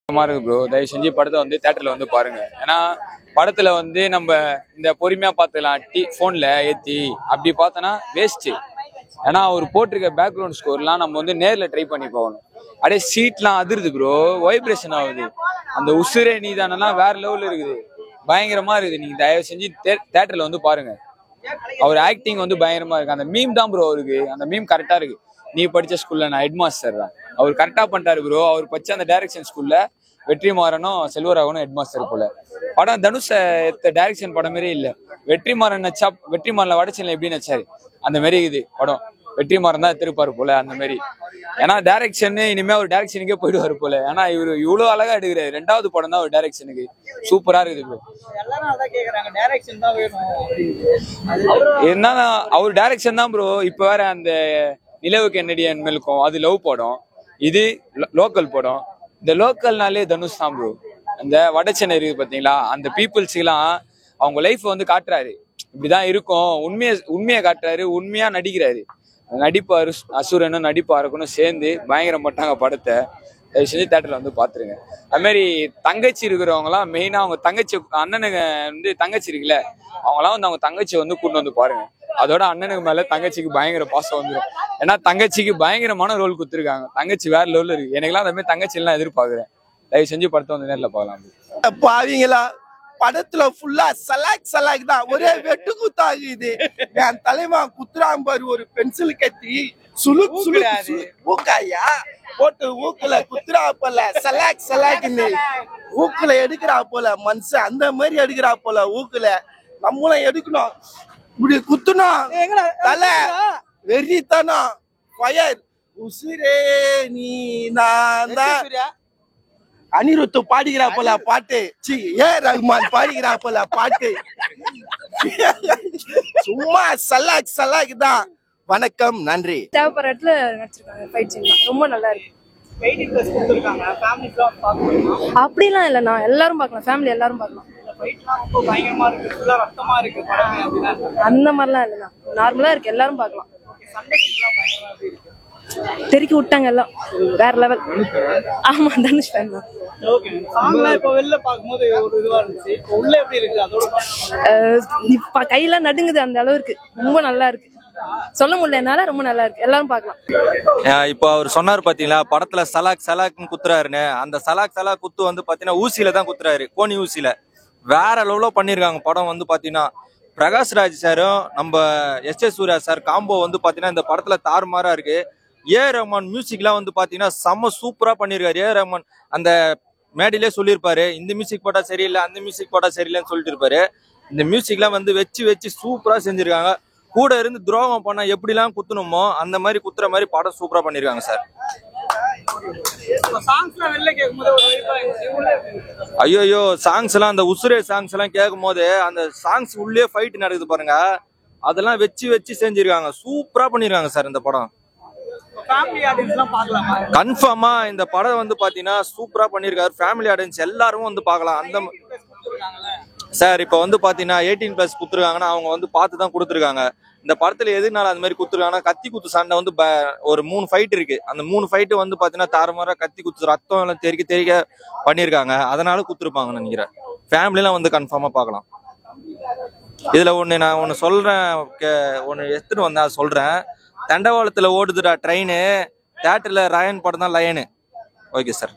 இருக்கு ப்ரோ. தயவு செஞ்சு படத்தை வந்து தியேட்டர்ல வந்து பாருங்க. ஏன்னா படத்துல வந்து நம்ம இந்த பொறுமையா பார்த்துக்கலாம், போன்ல ஏத்தி அப்படி பார்த்தோன்னா வேஸ்ட். ஏன்னா அவர் போட்டிருக்க பேக்ரவுண்ட் ஸ்கோர்லாம் நம்ம வந்து நேர்ல ட்ரை பண்ணி போகணும். அப்படியே சீட்லாம் அதிருது ப்ரோ, வைப்ரேஷன் ஆகுது. அந்த உசுரே நீதானெல்லாம் வேற லெவல்ல இருக்குது, பயங்கரமா இருக்குது. நீங்க தயவு செஞ்சு தியேட்டர்ல வந்து பாருங்க. அவர் ஆக்டிங் வந்து பயங்கரமா இருக்கு. அந்த மீம் தான் ப்ரோ இருக்கு, அந்த மீம் கரெக்டா இருக்கு. நீ படிச்ச ஸ்கூல்ல நான் ஹெட் மாஸ்டர் தான், அவர் கரெக்டா பண்ணிட்டாரு ப்ரோ. அவர் படிச்ச அந்த டைரக்ஷன் ஸ்கூல்ல வெற்றிமாறனும் செல்வராகவனும் ஹெட் மாஸ்டர் போல. படம் தனுஷ டைரக்ஷன் படம் மாரி இல்ல. வெற்றிமாறன் நச்சா, வெற்றிமாறன் வடச்சென்னை எப்படி நச்சாரு அந்த மாதிரி இது படம். வெற்றிமாறன் தான் திருப்பாரு போல அந்த மாதிரி. ஏன்னா டைரக்ஷன் இனிமே ஒரு டைரக்ஷனுக்கே போயிடுவாரு போல. ஏன்னா இவரு இவ்வளவு அழகா எடுக்கிறாரு. 2வது படம் தான் ஒரு டைரக்ஷனுக்கு சூப்பரா இருக்குது ப்ரோ. என்னன்னா அவர் டைரக்ஷன் தான் ப்ரோ. இப்ப வேற அந்த நிலவுக்கு என்னடியன் மேலுக்கும் அது லவ் படம், இது லோக்கல் படம். இந்த லோக்கல்னாலே தனுஷ் தான் ப்ரோ. அந்த வடச்சென்னை இருக்குது பாத்தீங்களா, அந்த பீப்புள்ஸ்க்கெல்லாம் அவங்க லைஃப் வந்து காட்டுறாரு. இப்படிதான் இருக்கும், உண்மையை காட்டுறாரு, உண்மையா நடிக்கிறாரு. நடிப்பு அசுரனும் நடிப்பு அரக்கனும் சேர்ந்து பயங்கரம் பட்டாங்க படத்தை. தயவு செஞ்சு தியேட்டர்ல வந்து பாத்துருங்க. அது மாதிரி தங்கச்சி இருக்கிறவங்க எல்லாம் மெயினா அவங்க தங்கச்சி, அண்ணனுங்க வந்து தங்கச்சி இருக்குல்ல, அவங்களாம் வந்து அவங்க தங்கச்சியை வந்து கூட்டு வந்து பாருங்க. அதோட அண்ணனுக்கு மேல தங்கச்சிக்கு பயங்கர பாசம் வந்துடும். ஏன்னா தங்கச்சிக்கு பயங்கரமான ரோல் கொடுத்துருக்காங்க. தங்கச்சி வேற லெவல்ல இருக்கு. எனக்குலாம் அந்த மாதிரி தங்கச்சி எல்லாம் எதிர்பார்க்கிறேன். தயவு செஞ்சு படத்தை வந்து நேரில் பார்க்கலாம். பாவீங்களா, படத்துல ஃபுல்லா சலாக் தான், ஒரே வெட்டு குத்தாகுது. என் தலைமா குத்துறாம்பாரு ஒரு பென்சில் கத்தி, ஊக்காயா போட்டு ஊக்குல குத்துறா போல, சலாக்னு ஊக்குல எடுக்கிறா போல மனுஷன். அந்த மாதிரி எடுக்கிறா போல ஊக்குல. நம்மளும் எடுக்கணும், இப்படி குத்தணும். தலை வெறித்தனம், ஃபயர், உசுரே நீ நான் தான். அனிருத்து பாடுகிறா போல பாட்டு, ரஹ்மான் பாடுகிறா போல பாட்டு. சும்மா சலாக் தான். வணக்கம், நன்றி. தேவைப்படுற நடிச்சிருக்காங்க. ஃபைட் சீன் ரொம்ப நல்லா இருக்கு. அப்படிலாம் இல்லைண்ணா, எல்லாரும் பார்க்கலாம், ஃபேமிலி எல்லாரும் பார்க்கலாம். அந்த மாதிரிலாம் இல்லைண்ணா, நார்மலா இருக்கு, எல்லாரும் பார்க்கலாம். தெருக்கி விட்டாங்க எல்லாம், வேற லெவல். ஆமா, தனுஷ் ஃபேன் தான். கையெல்லாம் நடுங்குது, அந்த அளவுக்கு ரொம்ப நல்லா இருக்கு. சொல்ல முடியல என்னால, ரொம்ப நல்லா இருக்கு, எல்லாரும் பார்க்கலாம். இப்போ அவர் சொன்னார் பாத்தீங்களா, படத்துல சலாக்னு குத்துறாருன்னு. அந்த சலாக் குத்து வந்து பாத்தீங்கன்னா ஊசியில தான் குத்துறாரு, கோனி ஊசியில. வேற லெவலோ பண்ணிருக்காங்க படம். வந்து பாத்தீங்கன்னா பிரகாஷ்ராஜ் சாரும் நம்ம எஸ் சூர்யா சார் காம்போ வந்து பாத்தீங்கன்னா இந்த படத்துல தாறுமாறா இருக்கு. ரஹ்மான் மியூசிக்லாம் வந்து பாத்தீங்கன்னா செம்ம சூப்பரா பண்ணிருக்காரு. ரஹ்மான் அந்த மேடையிலே சொல்லியிருப்பாரு, இந்த மியூசிக் போட்டா சரியில்லை, அந்த மியூசிக் போட்டா சரியில்லைன்னு சொல்லிட்டு இருப்பாரு. இந்த மியூசிக்லாம் வந்து வச்சு சூப்பரா செஞ்சிருக்காங்க. கூட இருந்து துரோகம் பண்ணா எப்படிலாம் குத்தணுமோ அந்த மாதிரி குத்துற மாதிரி படம் சூப்பரா பண்ணிருக்காங்க சார். ஐயோ சாங்ஸ் எல்லாம், அந்த உசுரே சாங்ஸ் எல்லாம் கேட்கும் போது அந்த சாங்ஸ் உள்ளே ஃபைட் நடக்குது பாருங்க, அதெல்லாம் வச்சு செஞ்சிருக்காங்க. சூப்பரா பண்ணிருக்காங்க சார் இந்த படம். கன்ஃபார்மா இந்த படம் வந்து பாத்தீங்கன்னா சூப்பரா பண்ணிருக்காரு. ஃபேமிலி ஆடியன்ஸ் எல்லாரும் வந்து பார்க்கலாம். அந்த சார் இப்ப வந்து பாத்தீங்கன்னா 18+ குத்துருக்காங்கன்னா அவங்க வந்து பார்த்து தான் கொடுத்துருக்காங்க. இந்த படத்துல எதுனால அந்த மாதிரி குத்துருக்காங்கன்னா, கத்தி குத்து சண்டை வந்து ஒரு 3 ஃபைட் இருக்கு. அந்த 3 ஃபைட்டு வந்து பாத்தீங்கன்னா தாறுமாறா கத்தி குத்து ரத்தம் எல்லாம் தெறிக்க பண்ணிருக்காங்க. அதனால குத்துருப்பாங்கன்னு நினைக்கிறேன். ஃபேமிலிலாம் வந்து கன்ஃபார்மா பார்க்கலாம். இதுல நான் ஒன்னு சொல்றேன், ஒன்னு எடுத்துட்டு வந்தா சொல்றேன். தண்டவாளத்துல ஓடுதுடா ட்ரெயின், தியேட்டர்ல ராயன் படம் தான் லயனு. Okay sir.